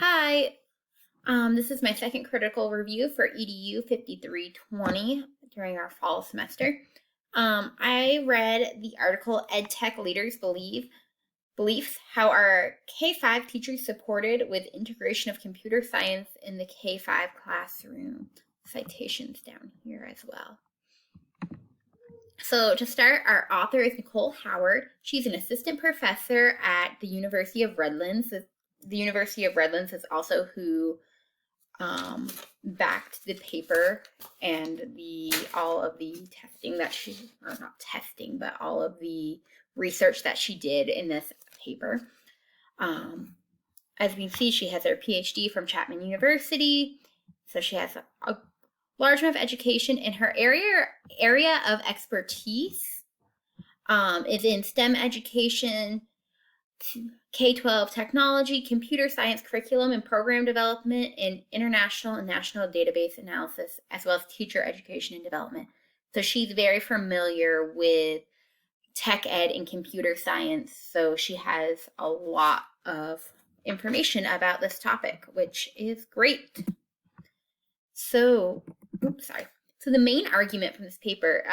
Hi, this is my second critical review for EDU 5320 during our fall semester. I read the article EdTech Leaders Beliefs, How Are K-5 Teachers Supported with Integration of Computer Science in the K-5 Classroom. Citations down here as well. So to start, our author is Nicole Howard. She's an assistant professor at the University of Redlands. The University of Redlands is also who backed the paper and all of the testing that not testing, but all of the research that she did in this paper. As we can see, she has her PhD from Chapman University, so she has a large amount of education, and her area of expertise is in STEM education, K-12 technology, computer science curriculum and program development, and international and national database analysis, as well as teacher education and development. So she's very familiar with tech ed and computer science, so she has a lot of information about this topic, which is great. So the main argument from this paper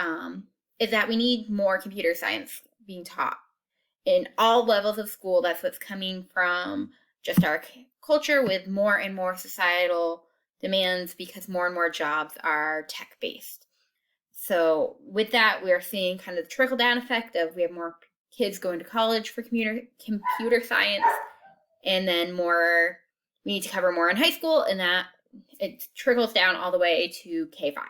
is that we need more computer science being taught in all levels of school. That's what's coming from just our culture, with more and more societal demands because more and more jobs are tech-based. So with that, we are seeing kind of the trickle-down effect of we have more kids going to college for computer science, and then we need to cover more in high school, and that it trickles down all the way to K-5.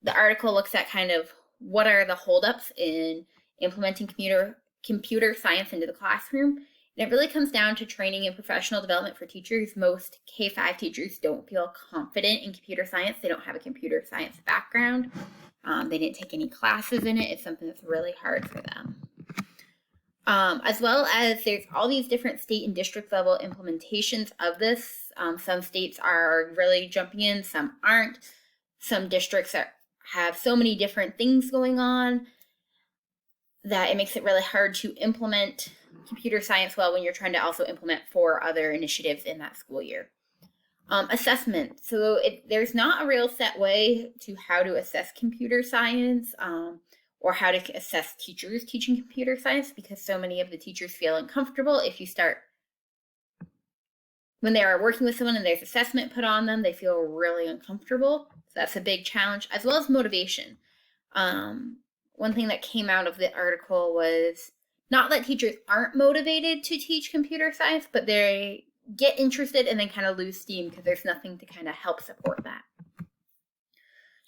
The article looks at kind of what are the holdups in implementing computer science into the classroom. And it really comes down to training and professional development for teachers. Most K-5 teachers don't feel confident in computer science. They don't have a computer science background. They didn't take any classes in it. It's something that's really hard for them. As well as there's all these different state and district level implementations of this. Some states are really jumping in, some aren't. Some districts have so many different things going on that it makes it really hard to implement computer science well when you're trying to also implement 4 other initiatives in that school year. Assessment. So there's not a real set way to how to assess computer science or how to assess teachers teaching computer science, because so many of the teachers feel uncomfortable if you start when they are working with someone and there's assessment put on them. They feel really uncomfortable. So that's a big challenge, as well as motivation. One thing that came out of the article was not that teachers aren't motivated to teach computer science, but they get interested and then kind of lose steam because there's nothing to kind of help support that.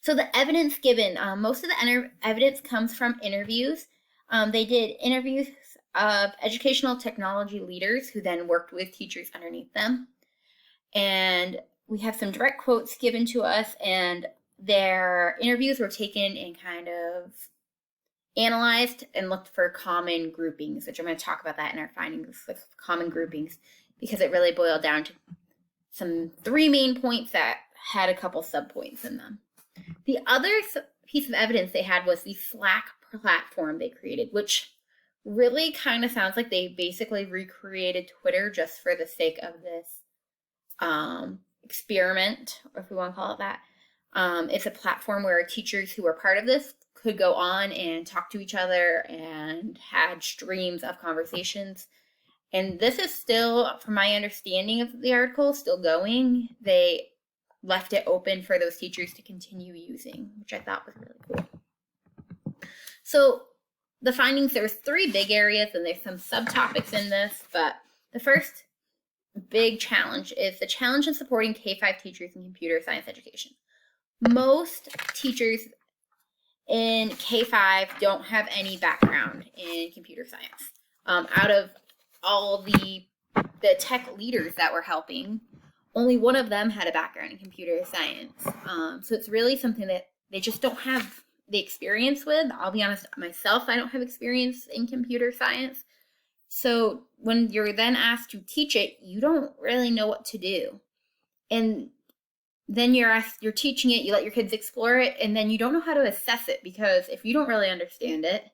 So the evidence given, most of the evidence comes from interviews. They did interviews of educational technology leaders who then worked with teachers underneath them. And we have some direct quotes given to us, and their interviews were taken and kind of analyzed and looked for common groupings, which I'm going to talk about that in our findings with common groupings, because it really boiled down to some 3 main points that had a couple subpoints in them. The other piece of evidence they had was the Slack platform they created, which really kind of sounds like they basically recreated Twitter just for the sake of this experiment, or if we want to call it that. It's a platform where teachers who were part of this could go on and talk to each other and had streams of conversations. And this is still, from my understanding of the article, still going. They left it open for those teachers to continue using, which I thought was really cool. So the findings, there was 3 big areas, and there's some subtopics in this, but the first big challenge is the challenge in supporting K-5 teachers in computer science education. Most teachers in K-5 don't have any background in computer science. Out of all the tech leaders that were helping, only one of them had a background in computer science. So it's really something that they just don't have the experience with. I'll be honest, myself, I don't have experience in computer science. So when you're then asked to teach it, you don't really know what to do. And then you're teaching it, you let your kids explore it, and then you don't know how to assess it, because if you don't really understand it,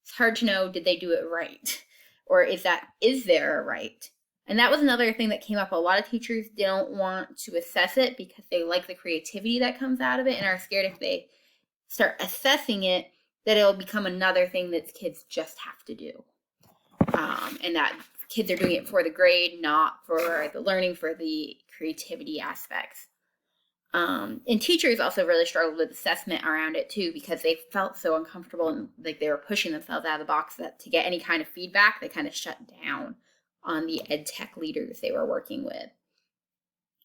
it's hard to know, did they do it right? Or is there a right? And that was another thing that came up. A lot of teachers don't want to assess it because they like the creativity that comes out of it and are scared if they start assessing it that it'll become another thing that kids just have to do. And that kids are doing it for the grade, not for the learning, for the creativity aspects. And teachers also really struggled with assessment around it too, because they felt so uncomfortable and like they were pushing themselves out of the box that to get any kind of feedback, they kind of shut down on the ed tech leaders they were working with.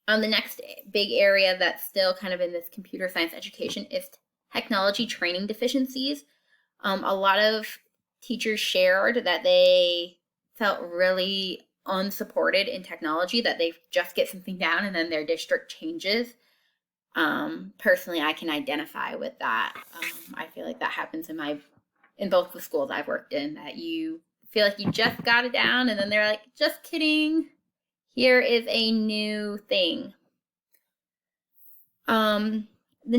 The next big area that's still kind of in this computer science education is technology training deficiencies. A lot of teachers shared that they felt really unsupported in technology, that they just get something down and then their district changes. Personally, I can identify with that. I feel like that happens in both the schools I've worked in, that you feel like you just got it down and then they're like, just kidding, here is a new thing. The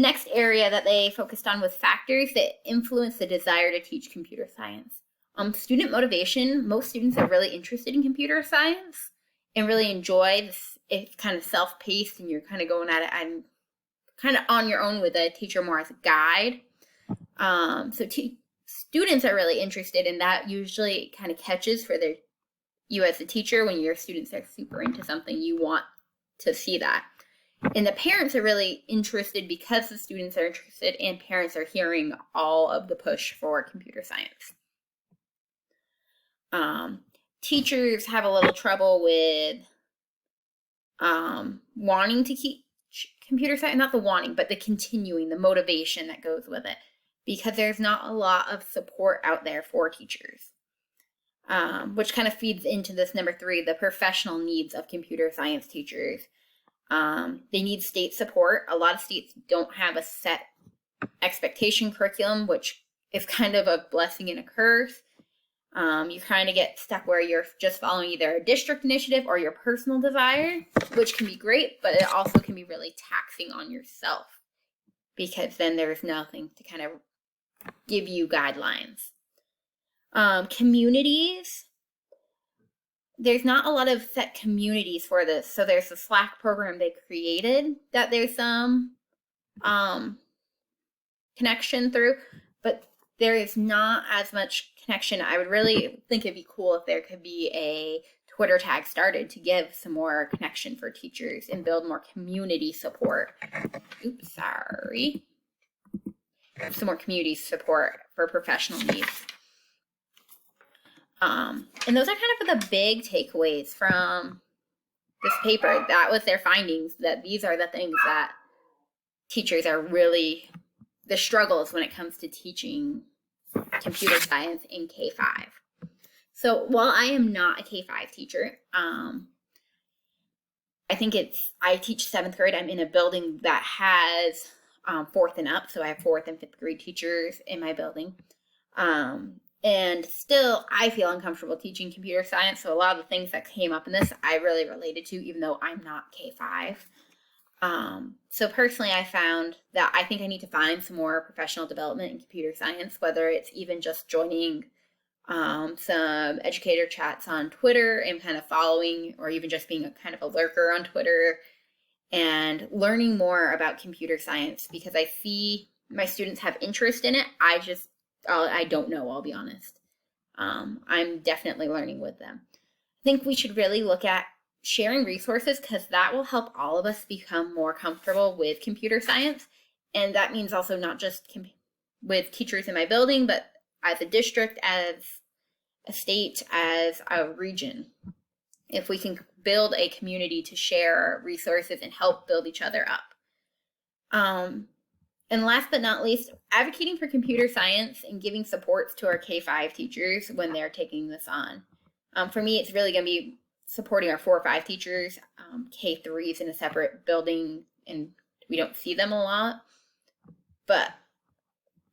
next area that they focused on was factors that influence the desire to teach computer science. Student motivation. Most students are really interested in computer science and really enjoy this. It's kind of self-paced and you're kind of going at it and kind of on your own with a teacher more as a guide. Students are really interested, and that usually kind of catches for you as a teacher. When your students are super into something, you want to see that. And the parents are really interested because the students are interested and parents are hearing all of the push for computer science. Teachers have a little trouble with wanting to teach computer science, not the wanting, but the continuing, the motivation that goes with it, because there's not a lot of support out there for teachers, which kind of feeds into this number 3, the professional needs of computer science teachers. They need state support. A lot of states don't have a set expectation curriculum, which is kind of a blessing and a curse. You kind of get stuck where you're just following either a district initiative or your personal desire, which can be great, but it also can be really taxing on yourself because then there's nothing to kind of give you guidelines. Communities. There's not a lot of set communities for this. So there's the Slack program they created that there's some connection through, but there is not as much connection. I would really think it'd be cool if there could be a Twitter tag started to give some more connection for teachers and build more community support. Oops, sorry. Some more community support for professional needs. And those are kind of the big takeaways from this paper. That was their findings, that these are the things that teachers are really the struggles when it comes to teaching computer science in K-5. So while I am not a K-5 teacher, I teach 7th grade. I'm in a building that has 4th and up, so I have 4th and 5th grade teachers in my building. And still, I feel uncomfortable teaching computer science. So a lot of the things that came up in this, I really related to, even though I'm not K-5. So personally, I found that I think I need to find some more professional development in computer science, whether it's even just joining some educator chats on Twitter and kind of following, or even just being a kind of a lurker on Twitter and learning more about computer science, because I see my students have interest in it. I don't know, I'll be honest. I'm definitely learning with them. I think we should really look at sharing resources, because that will help all of us become more comfortable with computer science. And that means also not just with teachers in my building, but as a district, as a state, as a region. If we can build a community to share resources and help build each other up. And last but not least, advocating for computer science and giving supports to our K-5 teachers when they're taking this on. For me, it's really going to be supporting our 4 or 5 teachers. K-3s in a separate building, and we don't see them a lot. But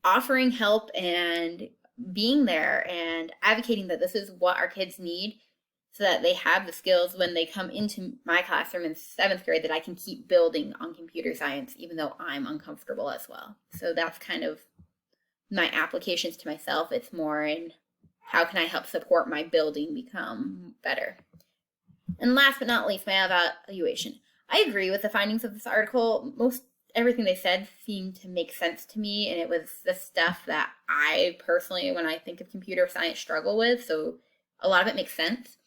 offering help and being there and advocating that this is what our kids need, so that they have the skills when they come into my classroom in 7th grade, that I can keep building on computer science, even though I'm uncomfortable as well. So that's kind of my applications to myself. It's more in how can I help support my building become better. And last but not least, my evaluation. I agree with the findings of this article. Most everything they said seemed to make sense to me, and it was the stuff that I personally, when I think of computer science, struggle with. So a lot of it makes sense.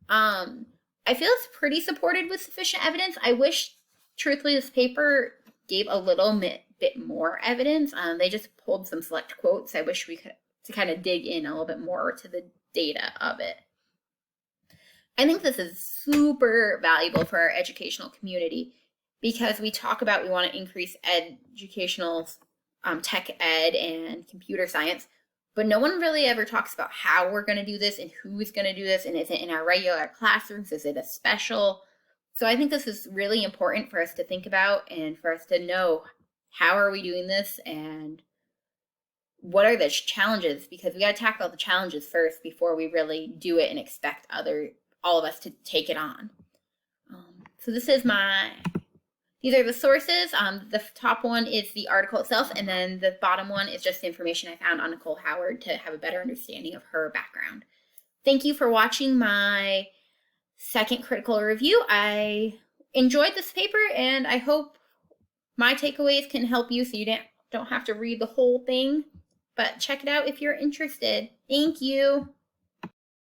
I feel it's pretty supported with sufficient evidence. I wish, truthfully, this paper gave a little bit more evidence. They just pulled some select quotes. I wish we could to kind of dig in a little bit more to the data of it. I think this is super valuable for our educational community because we talk about we want to increase educational tech ed and computer science, but no one really ever talks about how we're going to do this and who's going to do this, and is it in our regular classrooms? Is it a special? So I think this is really important for us to think about and for us to know how are we doing this and what are the challenges, because we got to tackle the challenges first before we really do it and expect all of us to take it on. So these are the sources. The top one is the article itself, and then the bottom one is just the information I found on Nicole Howard to have a better understanding of her background. Thank you for watching my second critical review. I enjoyed this paper, and I hope my takeaways can help you so you don't have to read the whole thing, but check it out if you're interested. Thank you.